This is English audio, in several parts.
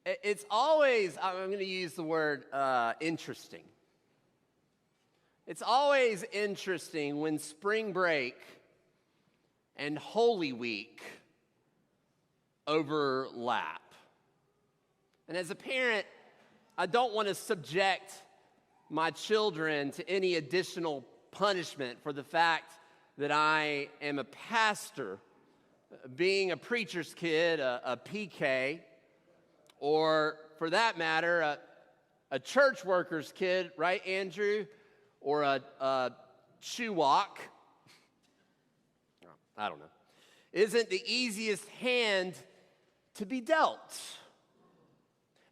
It's always, I'm going to use the word interesting. It's always interesting when spring break and Holy Week overlap. And as a parent, I don't want to subject my children to any additional punishment for the fact that I am a pastor, being a preacher's kid, a PK, or for that matter, a church worker's kid, right, Andrew? Or a Chewok. I don't know. Isn't the easiest hand to be dealt.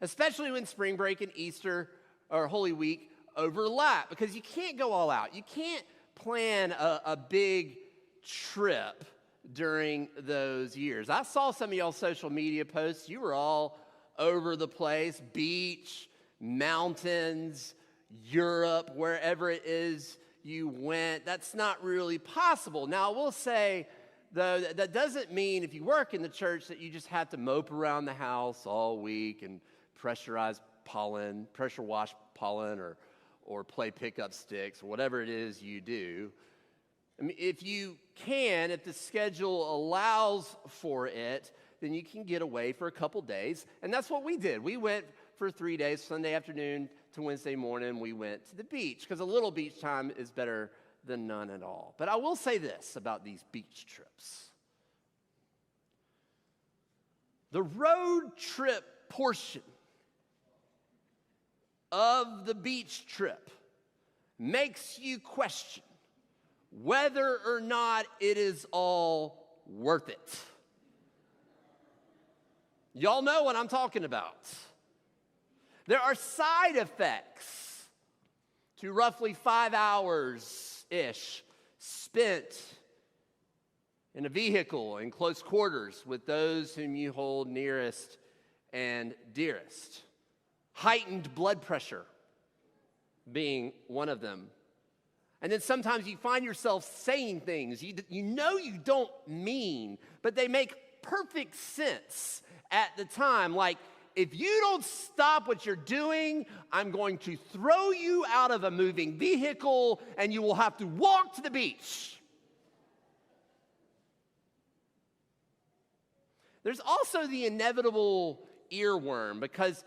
Especially when spring break and Easter or Holy Week overlap, because you can't go all out. You can't plan a big trip during those years. I saw some of y'all's social media posts. You were all over the place, beach, mountains, Europe, wherever it is you went. That's not really possible. Now, I will say, though, that doesn't mean if you work in the church that you just have to mope around the house all week and pressure wash pollen, or play pickup sticks, or whatever it is you do. I mean, if the schedule allows for it, then you can get away for a couple days. And that's what we did. We went for 3 days, Sunday afternoon to Wednesday morning. We went to the beach, because a little beach time is better than none at all. But I will say this about these beach trips. The road trip portion of the beach trip makes you question whether or not it is all worth it. Y'all know what I'm talking about. There are side effects to roughly 5 hours-ish spent in a vehicle in close quarters with those whom you hold nearest and dearest. Heightened blood pressure being one of them. And then sometimes you find yourself saying things you know you don't mean, but they make perfect sense at the time. Like, if you don't stop what you're doing, I'm going to throw you out of a moving vehicle and you will have to walk to the beach. There's also the inevitable earworm, because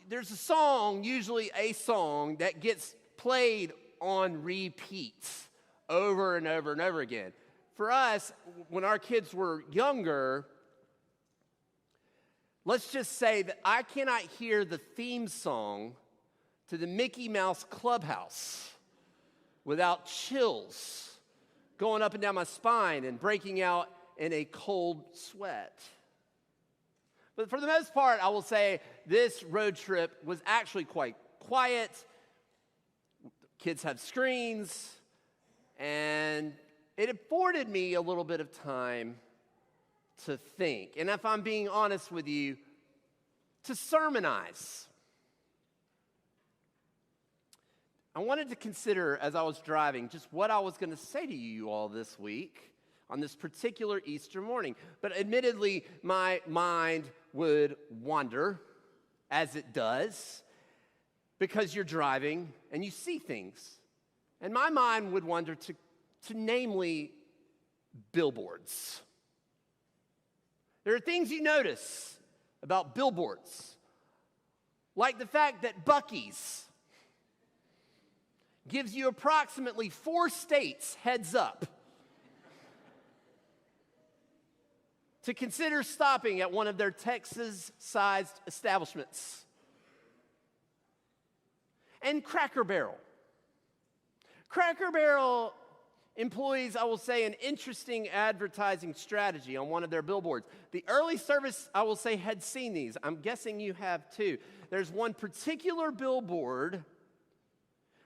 there's a song, usually a song, that gets played on repeat over and over and over again. For us, when our kids were younger, let's just say that I cannot hear the theme song to the Mickey Mouse Clubhouse without chills going up and down my spine and breaking out in a cold sweat. But for the most part, I will say this road trip was actually quite quiet. Kids have screens, and it afforded me a little bit of time to think. And if I'm being honest with you, to sermonize. I wanted to consider, as I was driving, just what I was going to say to you all this week on this particular Easter morning. But admittedly, my mind would wander, as it does, because you're driving and you see things. And my mind would wander to namely billboards. There are things you notice about billboards, like the fact that Buc-ee's gives you approximately 4 states heads up to consider stopping at one of their Texas-sized establishments. And Cracker Barrel. Cracker Barrel employs, I will say, an interesting advertising strategy on one of their billboards. The early service, I will say, had seen these. I'm guessing you have too. There's one particular billboard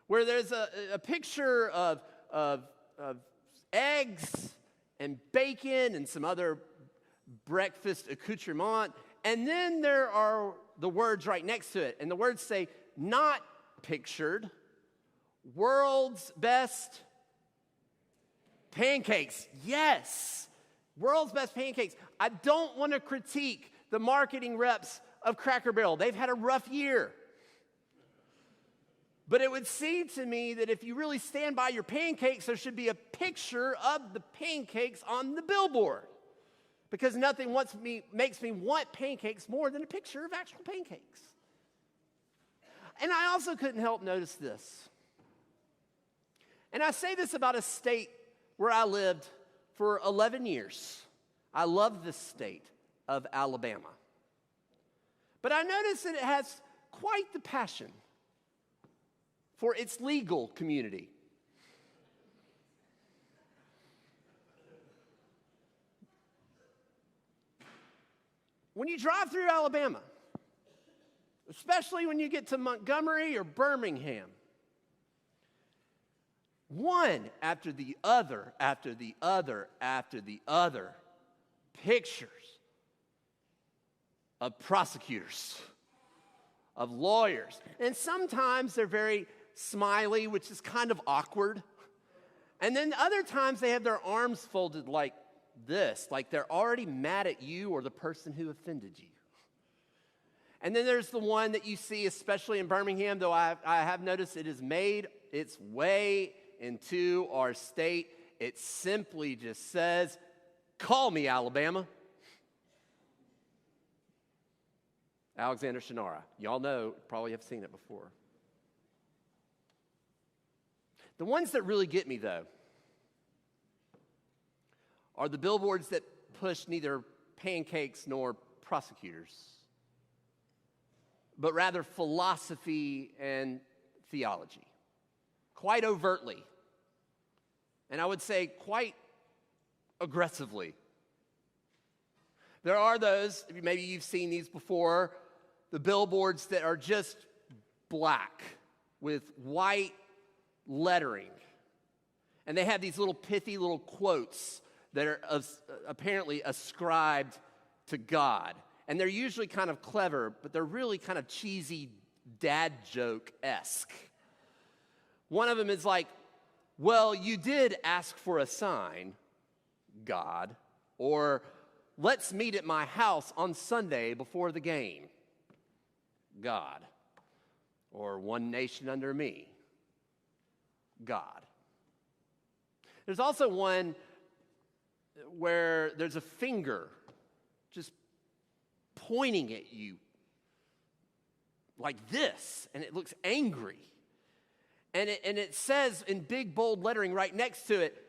where there's a picture of eggs and bacon and some other breakfast accoutrement, and then there are the words right next to it, and the words say, not pictured, world's best pancakes. Yes, world's best pancakes. I don't want to critique the marketing reps of Cracker Barrel. They've had a rough year. But it would seem to me that if you really stand by your pancakes, there should be a picture of the pancakes on the billboard. Because nothing makes me want pancakes more than a picture of actual pancakes. And I also couldn't help notice this. And I say this about a state where I lived for 11 years. I love this state of Alabama. But I noticed that it has quite the passion for its legal community. When you drive through Alabama, especially when you get to Montgomery or Birmingham, one after the other, after the other, after the other, pictures of prosecutors, of lawyers. And sometimes they're very smiley, which is kind of awkward. And then other times they have their arms folded like this, like they're already mad at you or the person who offended you. And then there's the one that you see, especially in Birmingham, though I have noticed it has made its way into our state. It simply just says, "Call me, Alabama." Alexander Shannara. Y'all know, probably have seen it before. The ones that really get me, though, are the billboards that push neither pancakes nor prosecutors, but rather philosophy and theology, quite overtly, and I would say quite aggressively. There are those, maybe you've seen these before, the billboards that are just black with white lettering. And they have these little pithy little quotes that are apparently ascribed to God. And they're usually kind of clever, but they're really kind of cheesy dad joke-esque. One of them is like, "Well, you did ask for a sign, God," or "Let's meet at my house on Sunday before the game, God," or "One nation under me, God." There's also one where there's a finger just pointing at you like this, and it looks angry. And it says in big, bold lettering right next to it,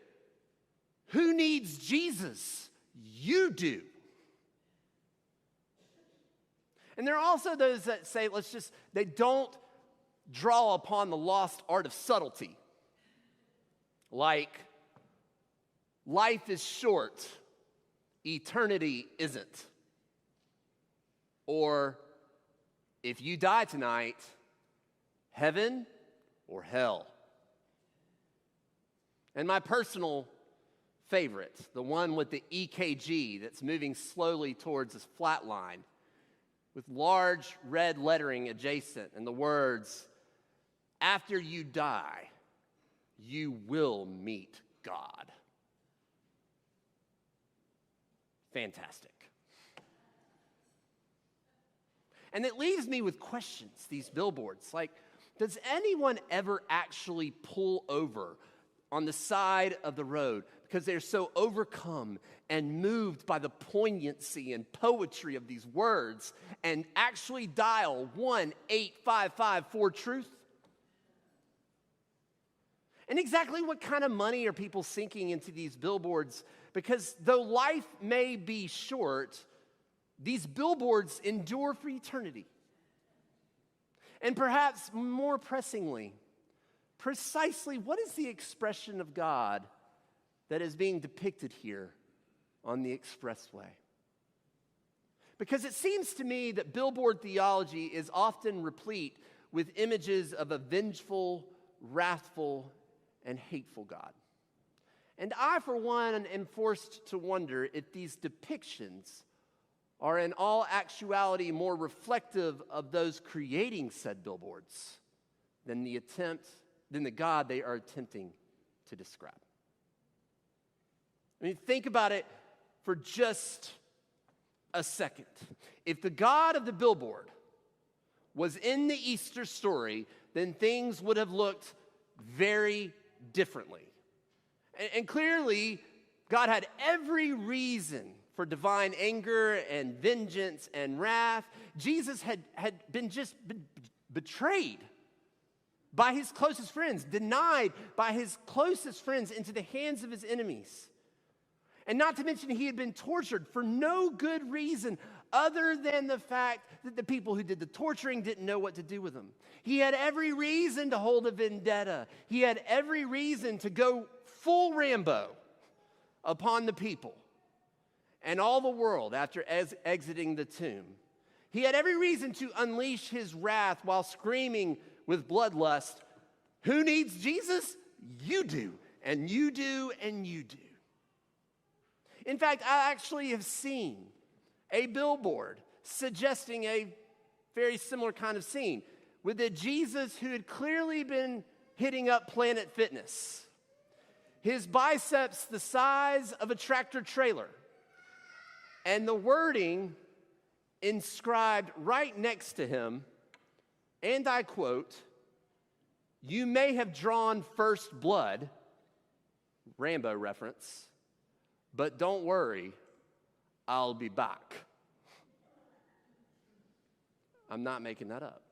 "Who needs Jesus? You do." And there are also those that say, they don't draw upon the lost art of subtlety. Like, "Life is short, eternity isn't." Or, "If you die tonight, heaven or hell." And my personal favorite, the one with the EKG that's moving slowly towards this flat line with large red lettering adjacent and the words, "After you die, you will meet God." Fantastic. And it leaves me with questions, these billboards. Like, does anyone ever actually pull over on the side of the road because they're so overcome and moved by the poignancy and poetry of these words and actually dial 1-855-4-TRUTH? And exactly what kind of money are people sinking into these billboards? Because though life may be short, these billboards endure for eternity. And perhaps more pressingly, precisely what is the expression of God that is being depicted here on the expressway? Because it seems to me that billboard theology is often replete with images of a vengeful, wrathful, and hateful God. And I, for one, am forced to wonder if these depictions are in all actuality more reflective of those creating said billboards than the God they are attempting to describe. I mean, think about it for just a second. If the God of the billboard was in the Easter story, then things would have looked very differently. And clearly, God had every reason for divine anger and vengeance and wrath. Jesus had been betrayed by his closest friends, denied by his closest friends into the hands of his enemies. And not to mention, he had been tortured for no good reason other than the fact that the people who did the torturing didn't know what to do with him. He had every reason to hold a vendetta. He had every reason to go full Rambo upon the people and all the world after exiting the tomb. He had every reason to unleash his wrath while screaming with bloodlust, "Who needs Jesus? You do, and you do, and you do." In fact, I actually have seen a billboard suggesting a very similar kind of scene with a Jesus who had clearly been hitting up Planet Fitness. His biceps the size of a tractor trailer, and the wording inscribed right next to him, and I quote, "You may have drawn first blood," Rambo reference, "but don't worry, I'll be back." I'm not making that up.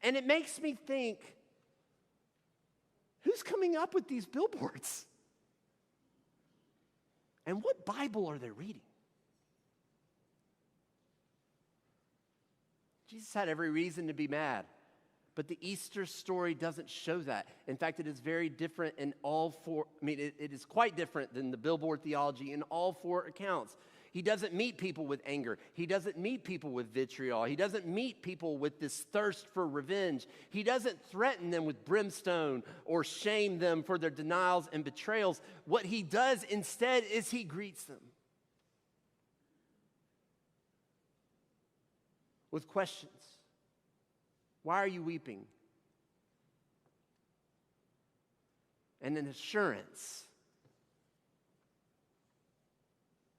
And it makes me think, who's coming up with these billboards? And what Bible are they reading? Jesus had every reason to be mad, but the Easter story doesn't show that. In fact, it is very different in all four. It is quite different than the Billboard theology in all four accounts. He doesn't meet people with anger. He doesn't meet people with vitriol. He doesn't meet people with this thirst for revenge. He doesn't threaten them with brimstone or shame them for their denials and betrayals. What he does instead is he greets them with questions. Why are you weeping? And an assurance.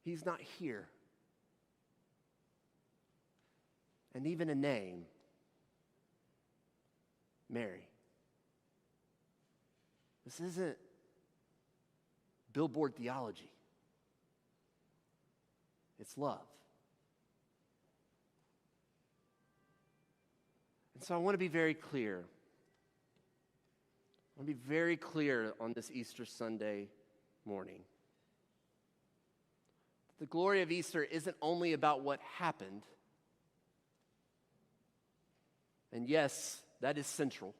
He's not here. And even a name, Mary. This isn't Billboard theology. It's love. And so I want to be very clear. I want to be very clear on this Easter Sunday morning. The glory of Easter isn't only about what happened. And yes, that is central.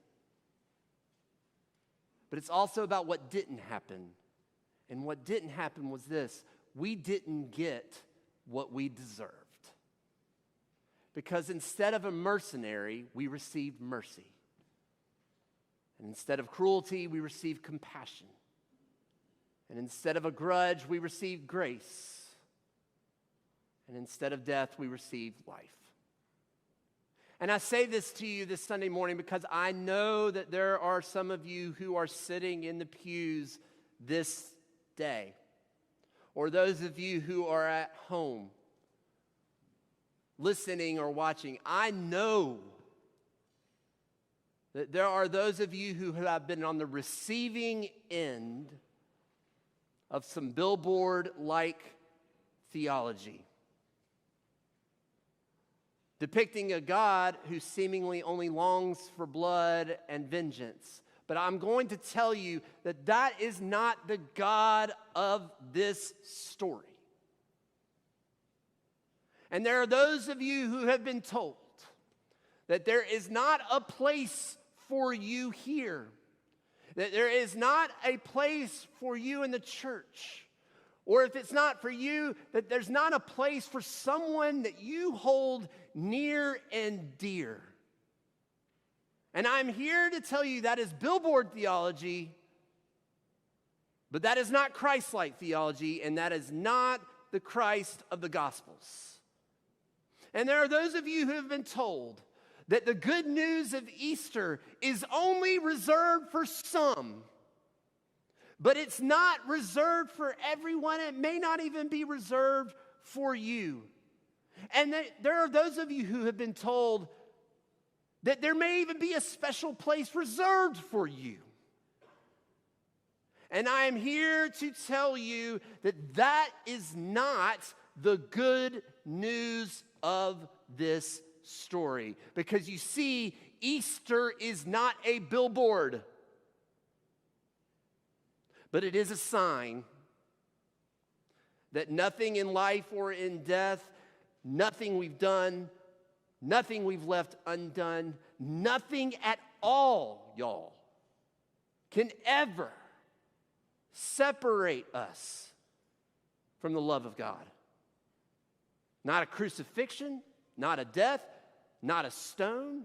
But it's also about what didn't happen. And what didn't happen was this: we didn't get what we deserved. Because instead of a mercenary, we received mercy. And instead of cruelty, we received compassion. And instead of a grudge, we received grace. And instead of death, we received life. And I say this to you this Sunday morning because I know that there are some of you who are sitting in the pews this day, or those of you who are at home listening or watching. I know that there are those of you who have been on the receiving end of some billboard-like theology, depicting a God who seemingly only longs for blood and vengeance. But I'm going to tell you that that is not the God of this story. And there are those of you who have been told that there is not a place for you here, that there is not a place for you in the church, or if it's not for you, that there's not a place for someone that you hold near and dear. And I'm here to tell you that is billboard theology, but that is not Christ-like theology, and that is not the Christ of the Gospels. And there are those of you who have been told that the good news of Easter is only reserved for some, but it's not reserved for everyone. It may not even be reserved for you. And there are those of you who have been told that there may even be a special place reserved for you. And I am here to tell you that that is not the good news of this story. Because you see, Easter is not a billboard, but it is a sign that nothing in life or in death, nothing we've done, nothing we've left undone, nothing at all, y'all, can ever separate us from the love of God. Not a crucifixion, not a death, not a stone,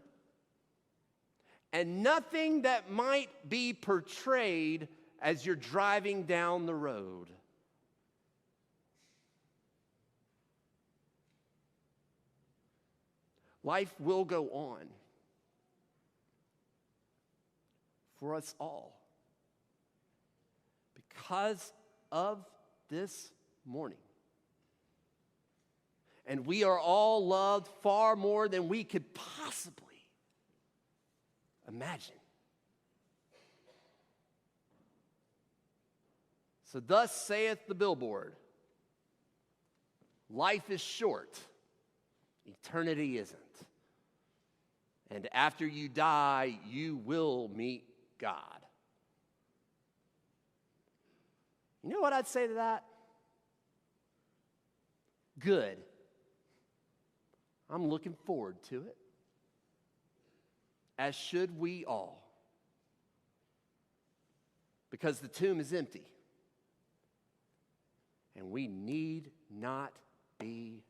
and nothing that might be portrayed as you're driving down the road. Life will go on for us all because of this morning. And we are all loved far more than we could possibly imagine. So thus saith the billboard, life is short, eternity isn't. And after you die, you will meet God. You know what I'd say to that? Good. I'm looking forward to it. As should we all. Because the tomb is empty. And we need not be